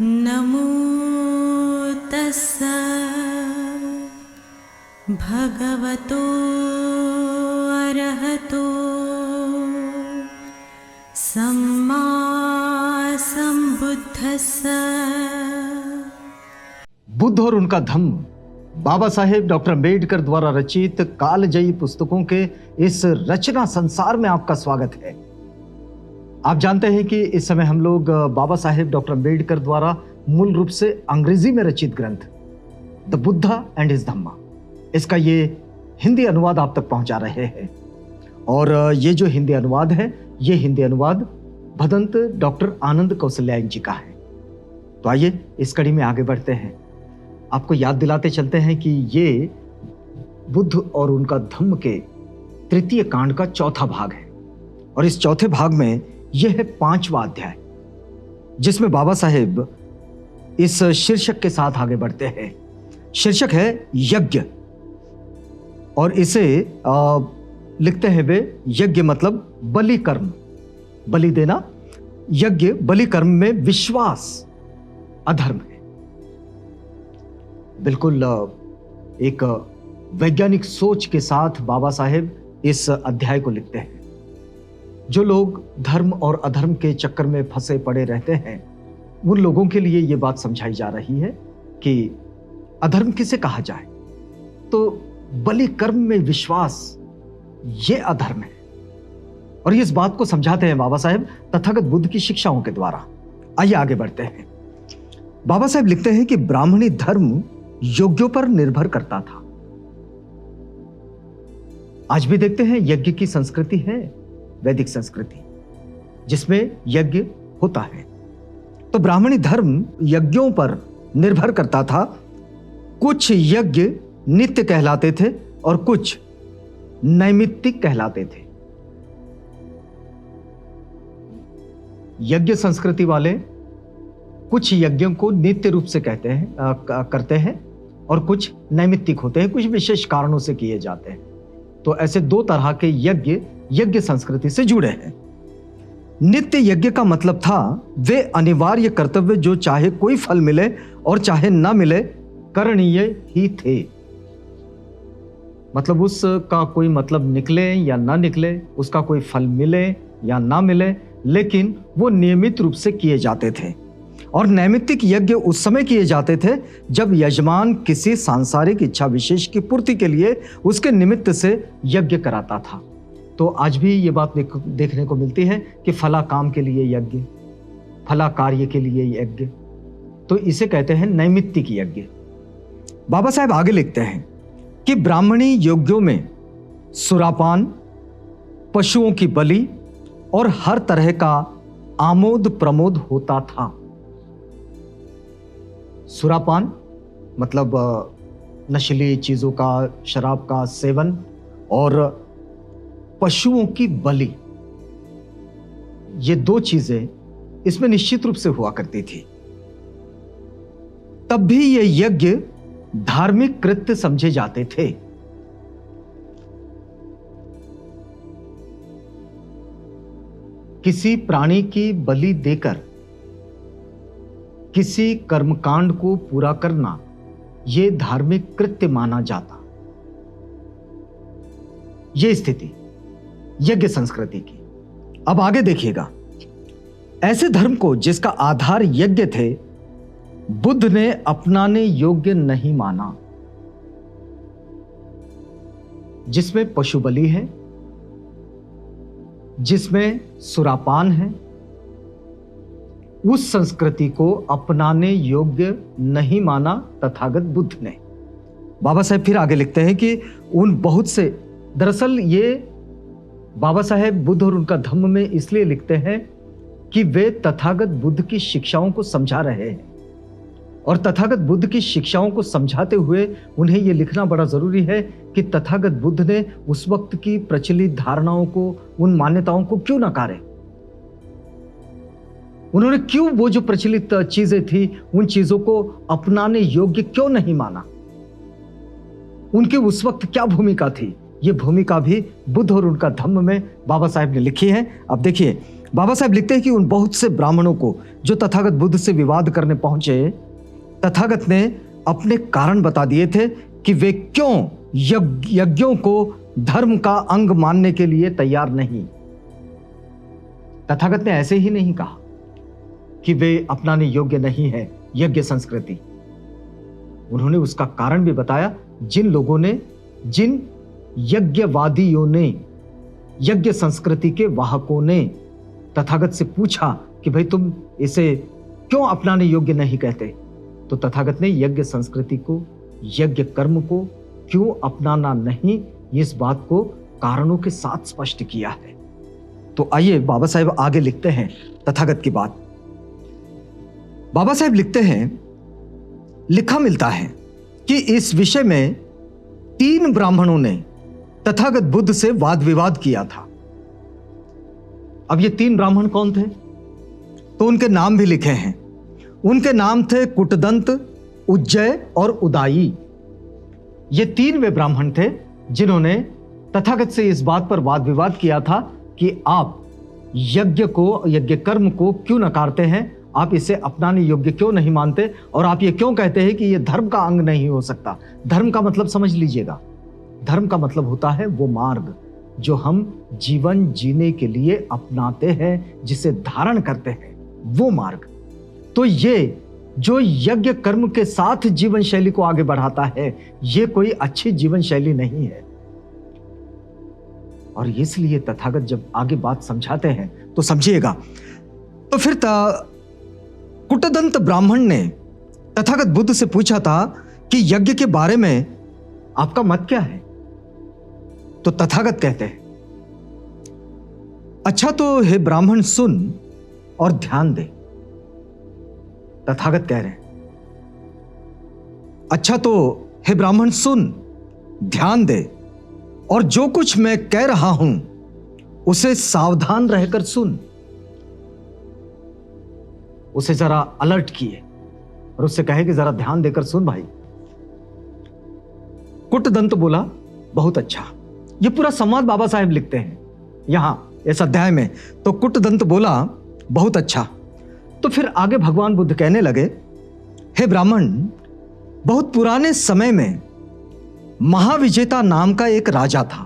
नमो तस्सा भगवतो अरहतो सम्मा संबुद्धस्सा। बुद्ध और उनका धम्म बाबा साहेब डॉक्टर अम्बेडकर द्वारा रचित कालजयी पुस्तकों के इस रचना संसार में आपका स्वागत है। आप जानते हैं कि इस समय हम लोग बाबा साहेब डॉक्टर अम्बेडकर द्वारा मूल रूप से अंग्रेजी में रचित ग्रंथ द बुद्धा एंड हिज धम्मा, इसका ये हिंदी अनुवाद आप तक पहुंचा रहे हैं। और ये जो हिंदी अनुवाद है, ये हिंदी अनुवाद भदंत डॉक्टर आनंद कौशल्यायन जी का है। तो आइए इस कड़ी में आगे बढ़ते हैं। आपको याद दिलाते चलते हैं कि ये बुद्ध और उनका धम्म के तृतीय कांड का चौथा भाग है। और इस चौथे भाग में यह है 5वां अध्याय, जिसमें बाबा साहेब इस शीर्षक के साथ आगे बढ़ते हैं। शीर्षक है यज्ञ, और इसे लिखते हैं वे यज्ञ मतलब बलि कर्म, बलि देना। यज्ञ बलि कर्म में विश्वास अधर्म है। बिल्कुल एक वैज्ञानिक सोच के साथ बाबा साहेब इस अध्याय को लिखते हैं। जो लोग धर्म और अधर्म के चक्कर में फंसे पड़े रहते हैं, उन लोगों के लिए यह बात समझाई जा रही है कि अधर्म किसे कहा जाए, तो बलि कर्म में विश्वास ये अधर्म है। और इस बात को समझाते हैं बाबा साहेब तथागत बुद्ध की शिक्षाओं के द्वारा। आइए आगे बढ़ते हैं। बाबा साहेब लिखते हैं कि ब्राह्मणी धर्म योग्यों पर निर्भर करता था। आज भी देखते हैं यज्ञ की संस्कृति है, वैदिक संस्कृति, जिसमें यज्ञ होता है। तो ब्राह्मणी धर्म यज्ञों पर निर्भर करता था। कुछ यज्ञ नित्य कहलाते थे और कुछ नैमित्तिक कहलाते थे। यज्ञ संस्कृति वाले कुछ यज्ञों को नित्य रूप से करते हैं और कुछ नैमित्तिक होते हैं, कुछ विशेष कारणों से किए जाते हैं। तो ऐसे दो तरह के यज्ञ संस्कृति से जुड़े हैं। नित्य यज्ञ का मतलब था वे अनिवार्य कर्तव्य जो चाहे कोई फल मिले और चाहे ना मिले करणीय ही थे। मतलब उसका कोई मतलब निकले या ना निकले, उसका कोई फल मिले या ना मिले, लेकिन वो नियमित रूप से किए जाते थे। और नैमित्तिक यज्ञ उस समय किए जाते थे जब यजमान किसी सांसारिक इच्छा विशेष की पूर्ति के लिए उसके निमित्त से यज्ञ कराता था। तो आज भी ये बात देखने को मिलती है कि फला काम के लिए यज्ञ, फला कार्य के लिए यज्ञ, तो इसे कहते हैं नैमित्तिक यज्ञ। बाबा साहेब आगे लिखते हैं कि ब्राह्मणी यज्ञों में सुरापान, पशुओं की बलि और हर तरह का आमोद प्रमोद होता था। सुरापान मतलब नशीली चीजों का, शराब का सेवन, और पशुओं की बलि, ये दो चीजें इसमें निश्चित रूप से हुआ करती थी। तब भी ये यज्ञ धार्मिक कृत्य समझे जाते थे। किसी प्राणी की बलि देकर किसी कर्मकांड को पूरा करना यह धार्मिक कृत्य माना जाता। यह स्थिति यज्ञ संस्कृति की। अब आगे देखिएगा। ऐसे धर्म को जिसका आधार यज्ञ थे, बुद्ध ने अपनाने योग्य नहीं माना। जिसमें पशु बलि है, जिसमें सुरापान है, उस संस्कृति को अपनाने योग्य नहीं माना तथागत बुद्ध ने। बाबा साहेब फिर आगे लिखते हैं कि उन बहुत से, दरअसल ये बाबा साहेब बुद्ध और उनका धम्म में इसलिए लिखते हैं कि वे तथागत बुद्ध की शिक्षाओं को समझा रहे हैं। और तथागत बुद्ध की शिक्षाओं को समझाते हुए उन्हें यह लिखना बड़ा जरूरी है कि तथागत बुद्ध ने उस वक्त की प्रचलित धारणाओं को, उन मान्यताओं को क्यों नकारे। उन्होंने क्यों वो जो प्रचलित चीजें थी, उन चीजों को अपनाने योग्य क्यों नहीं माना। उनके उस वक्त क्या भूमिका थी, ये भूमिका भी बुद्ध और उनका धम्म में बाबा साहेब ने लिखी है। अब देखिए, बाबा साहेब लिखते हैं कि उन बहुत से ब्राह्मणों को जो तथागत बुद्ध से विवाद करने पहुंचे, तथागत ने अपने कारण बता दिए थे कि वे क्यों यज्ञों को धर्म का अंग मानने के लिए तैयार नहीं। तथागत ने ऐसे ही नहीं कहा कि वे अपनाने योग्य नहीं है यज्ञ संस्कृति। उन्होंने उसका कारण भी बताया। जिन यज्ञवादियों ने, यज्ञ संस्कृति के वाहकों ने तथागत से पूछा कि भाई तुम इसे क्यों अपनाने योग्य नहीं कहते, तो तथागत ने यज्ञ संस्कृति को, यज्ञ कर्म को क्यों अपनाना नहीं, इस बात को कारणों के साथ स्पष्ट किया है। तो आइए बाबा साहेब आगे लिखते हैं तथागत की बात। बाबा साहेब लिखते हैं, लिखा मिलता है कि इस विषय में 3 ब्राह्मणों ने तथागत बुद्ध से वाद विवाद किया था। अब ये 3 ब्राह्मण कौन थे? तो उनके नाम भी लिखे हैं। उनके नाम थे कुटदंत, उज्जय और उदाई। ये 3 वे ब्राह्मण थे जिन्होंने तथागत से इस बात पर वाद विवाद किया था कि आप यज्ञ कर्म को क्यों नकारते हैं, आप इसे अपनाने योग्य क्यों नहीं मानते, और आप ये क्यों कहते हैं कि यह धर्म का अंग नहीं हो सकता। धर्म का मतलब समझ लीजिएगा, धर्म का मतलब होता है वो मार्ग जो हम जीवन जीने के लिए अपनाते हैं, जिसे धारण करते हैं, वो मार्ग। तो ये जो यज्ञ कर्म के साथ जीवन शैली को आगे बढ़ाता है, ये कोई अच्छी जीवन शैली नहीं है। और इसलिए तथागत जब आगे बात समझाते हैं तो समझिएगा। तो फिर कुटदंत ब्राह्मण ने तथागत बुद्ध से पूछा था कि यज्ञ के बारे में आपका मत क्या है। तो तथागत कहते हैं, अच्छा तो हे ब्राह्मण सुन और ध्यान दे। तथागत कह रहे हैं, अच्छा तो हे ब्राह्मण सुन, ध्यान दे, और जो कुछ मैं कह रहा हूं उसे सावधान रहकर सुन। उसे जरा अलर्ट किए और उससे कहे कि जरा ध्यान देकर सुन भाई। कुटदंत बोला, बहुत अच्छा। ये पूरा संवाद बाबा साहेब लिखते हैं यहां इस अध्याय में। तो कुटदंत बोला, बहुत अच्छा। तो फिर आगे भगवान बुद्ध कहने लगे, हे ब्राह्मण, बहुत पुराने समय में महाविजेता नाम का एक राजा था।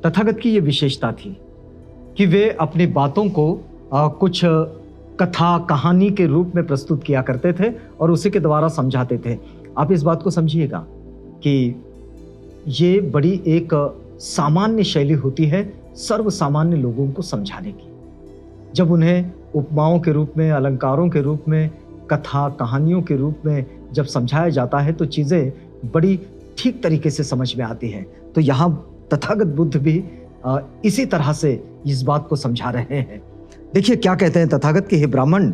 तथागत की यह विशेषता थी कि वे अपनी बातों को कुछ कथा कहानी के रूप में प्रस्तुत किया करते थे और उसी के द्वारा समझाते थे। आप इस बात को समझिएगा कि ये बड़ी एक सामान्य शैली होती है सर्व सामान्य लोगों को समझाने की। जब उन्हें उपमाओं के रूप में, अलंकारों के रूप में, कथा कहानियों के रूप में जब समझाया जाता है तो चीज़ें बड़ी ठीक तरीके से समझ में आती हैं। तो यहाँ तथागत बुद्ध भी इसी तरह से इस बात को समझा रहे हैं। देखिए क्या कहते हैं तथागत के, हे ब्राह्मण,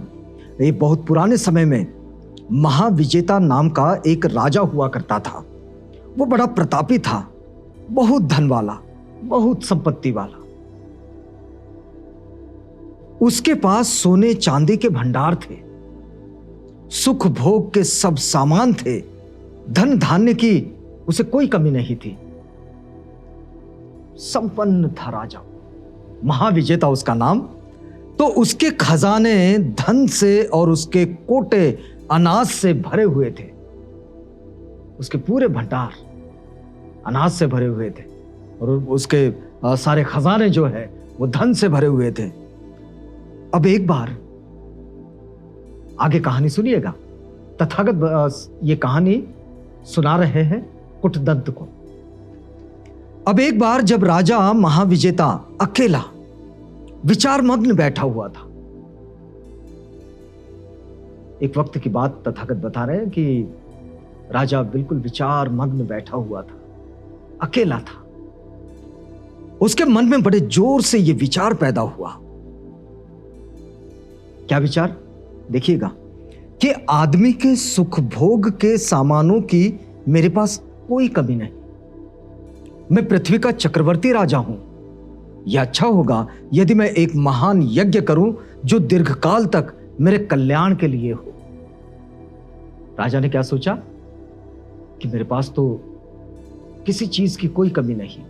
ये बहुत पुराने समय में महाविजेता नाम का एक राजा हुआ करता था। वो बड़ा प्रतापी था, बहुत धन वाला, बहुत संपत्ति वाला। उसके पास सोने चांदी के भंडार थे, सुख भोग के सब सामान थे, धन धान्य की उसे कोई कमी नहीं थी। संपन्न था राजा, महाविजेता उसका नाम। तो उसके खजाने धन से और उसके कोटे अनाज से भरे हुए थे। उसके पूरे भंडार अनाज से भरे हुए थे और उसके सारे खजाने जो है वो धन से भरे हुए थे। अब एक बार आगे कहानी सुनिएगा। तथागत ये कहानी सुना रहे हैं कुटदंत को। अब एक बार जब राजा महाविजेता अकेला विचार मग्न बैठा हुआ था, एक वक्त की बात तथागत बता रहे हैं कि राजा बिल्कुल विचार मग्न बैठा हुआ था, अकेला था। उसके मन में बड़े जोर से यह विचार पैदा हुआ। क्या विचार? देखिएगा कि आदमी के सुख भोग के सामानों की मेरे पास कोई कमी नहीं। मैं पृथ्वी का चक्रवर्ती राजा हूं। यह अच्छा होगा यदि मैं एक महान यज्ञ करूं जो दीर्घकाल तक मेरे कल्याण के लिए हो। राजा ने क्या सोचा कि मेरे पास तो किसी चीज की कोई कमी नहीं।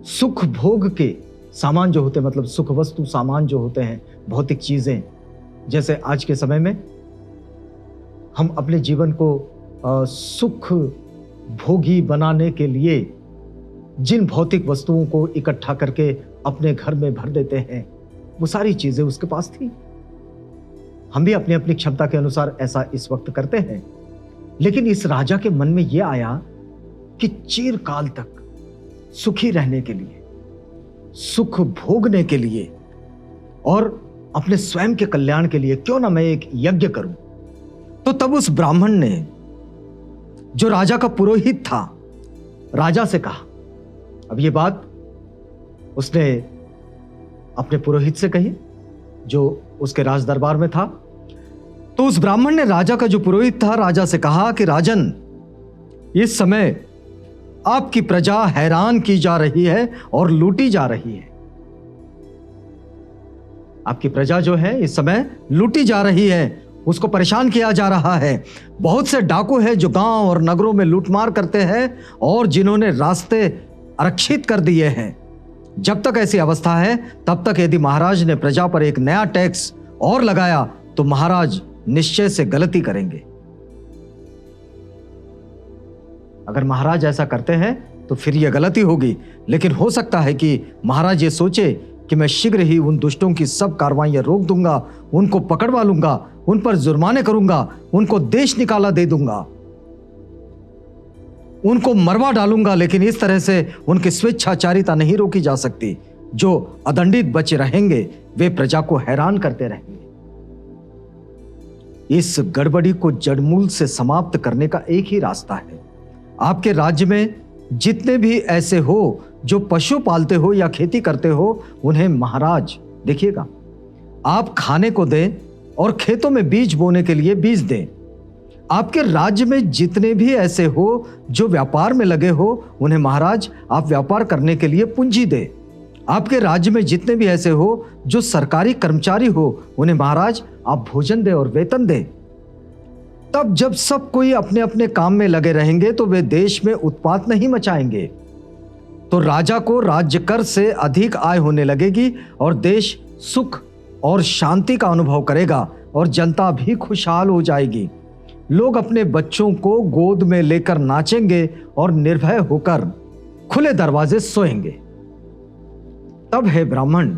सुख भोग के सामान जो होते हैं, मतलब सुख वस्तु सामान जो होते हैं, भौतिक चीजें, जैसे आज के समय में हम अपने जीवन को सुख भोगी बनाने के लिए जिन भौतिक वस्तुओं को इकट्ठा करके अपने घर में भर देते हैं, वो सारी चीजें उसके पास थी। हम भी अपनी अपनी क्षमता के अनुसार ऐसा इस वक्त करते हैं। लेकिन इस राजा के मन में यह आया कि चिरकाल तक सुखी रहने के लिए, सुख भोगने के लिए और अपने स्वयं के कल्याण के लिए क्यों ना मैं एक यज्ञ करूं। तो तब उस ब्राह्मण ने, जो राजा का पुरोहित था, राजा से कहा। अब ये बात उसने अपने पुरोहित से कही जो उसके राज दरबार में था। तो उस ब्राह्मण ने राजा का जो पुरोहित था, राजा से कहा कि राजन, इस समय आपकी प्रजा हैरान की जा रही है और लूटी जा रही है। आपकी प्रजा जो है इस समय लूटी जा रही है, उसको परेशान किया जा रहा है। बहुत से डाकू हैं जो गांव और नगरों में लूटमार करते हैं और जिन्होंने रास्ते आरक्षित कर दिए हैं। जब तक ऐसी अवस्था है, तब तक यदि महाराज ने प्रजा पर एक नया टैक्स और लगाया तो महाराज निश्चय से गलती करेंगे। अगर महाराज ऐसा करते हैं तो फिर यह गलती होगी। लेकिन हो सकता है कि महाराज ये सोचे कि मैं शीघ्र ही उन दुष्टों की सब कार्रवाइयां रोक दूंगा, उनको पकड़वा लूंगा, उन पर जुर्माने करूंगा, उनको देश निकाला दे दूंगा, उनको मरवा डालूंगा। लेकिन इस तरह से उनकी स्वेच्छाचारिता नहीं रोकी जा सकती। जो अदंडित बचे रहेंगे वे प्रजा को हैरान करते रहेंगे। इस गड़बड़ी को जड़मूल से समाप्त करने का एक ही रास्ता है। आपके राज्य में जितने भी ऐसे हो जो पशु पालते हो या खेती करते हो, उन्हें महाराज, देखिएगा, आप खाने को दें और खेतों में बीज बोने के लिए बीज दें। आपके राज्य में जितने भी ऐसे हो जो व्यापार में लगे हो, उन्हें महाराज आप व्यापार करने के लिए पूंजी दें। आपके राज्य में जितने भी ऐसे हो जो सरकारी कर्मचारी हो, उन्हें महाराज आप भोजन दें और वेतन दें। तब जब सब कोई अपने अपने काम में लगे रहेंगे तो वे देश में उत्पात नहीं मचाएंगे। तो राजा को राज्य कर से अधिक आय होने लगेगी और देश सुख और शांति का अनुभव करेगा और जनता भी खुशहाल हो जाएगी। लोग अपने बच्चों को गोद में लेकर नाचेंगे और निर्भय होकर खुले दरवाजे सोएंगे। तब हे ब्राह्मण,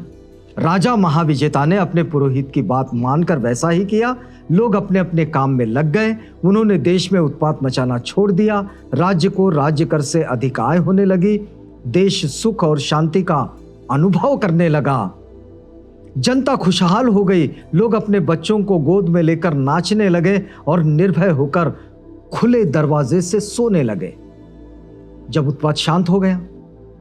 राजा महाविजेता ने अपने पुरोहित की बात मानकर वैसा ही किया। लोग अपने अपने काम में लग गए। उन्होंने देश में उत्पात मचाना छोड़ दिया। राज्य को राज्य कर से अधिक आय होने लगी। देश सुख और शांति का अनुभव करने लगा। जनता खुशहाल हो गई। लोग अपने बच्चों को गोद में लेकर नाचने लगे और निर्भय होकर खुले दरवाजे से सोने लगे। जब उत्पात शांत हो गया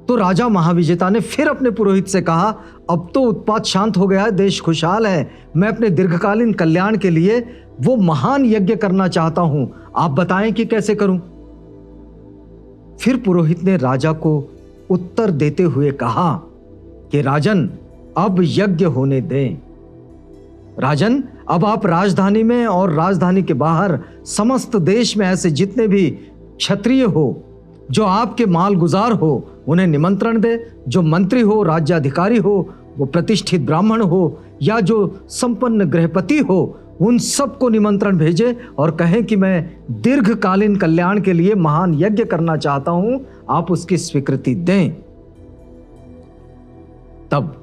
तो राजा महाविजेता ने फिर अपने पुरोहित से कहा, अब तो उत्पात शांत हो गया है, देश खुशहाल है, मैं अपने दीर्घकालीन कल्याण के लिए वो महान यज्ञ करना चाहता हूं, आप बताएं कि कैसे करूं। फिर पुरोहित ने राजा को उत्तर देते हुए कहा कि राजन, अब यज्ञ होने दें। राजन, अब आप राजधानी में और राजधानी के बाहर समस्त देश में ऐसे जितने भी क्षत्रिय हो जो आपके मालगुजार हो, उन्हें निमंत्रण दे। जो मंत्री हो, राज्याधिकारी हो, वो प्रतिष्ठित ब्राह्मण हो या जो संपन्न गृहपति हो, उन सबको निमंत्रण भेजे और कहें कि मैं दीर्घकालीन कल्याण के लिए महान यज्ञ करना चाहता हूं, आप उसकी स्वीकृति दें। तब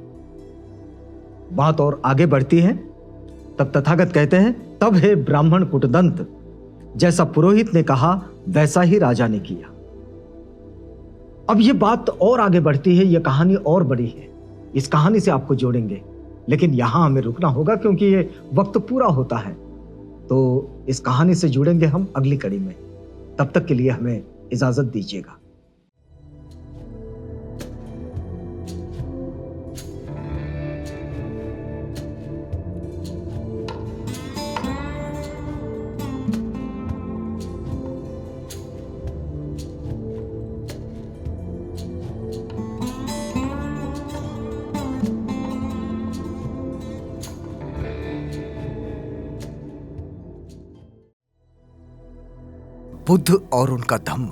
बात और आगे बढ़ती है। तब तथागत कहते हैं, तब हे ब्राह्मण कुटदंत, जैसा पुरोहित ने कहा वैसा ही राजा ने किया। अब ये बात और आगे बढ़ती है, ये कहानी और बड़ी है। इस कहानी से आपको जोड़ेंगे, लेकिन यहां हमें रुकना होगा क्योंकि ये वक्त पूरा होता है। तो इस कहानी से जुड़ेंगे हम अगली कड़ी में। तब तक के लिए हमें इजाजत दीजिएगा। बुद्ध और उनका धम्म।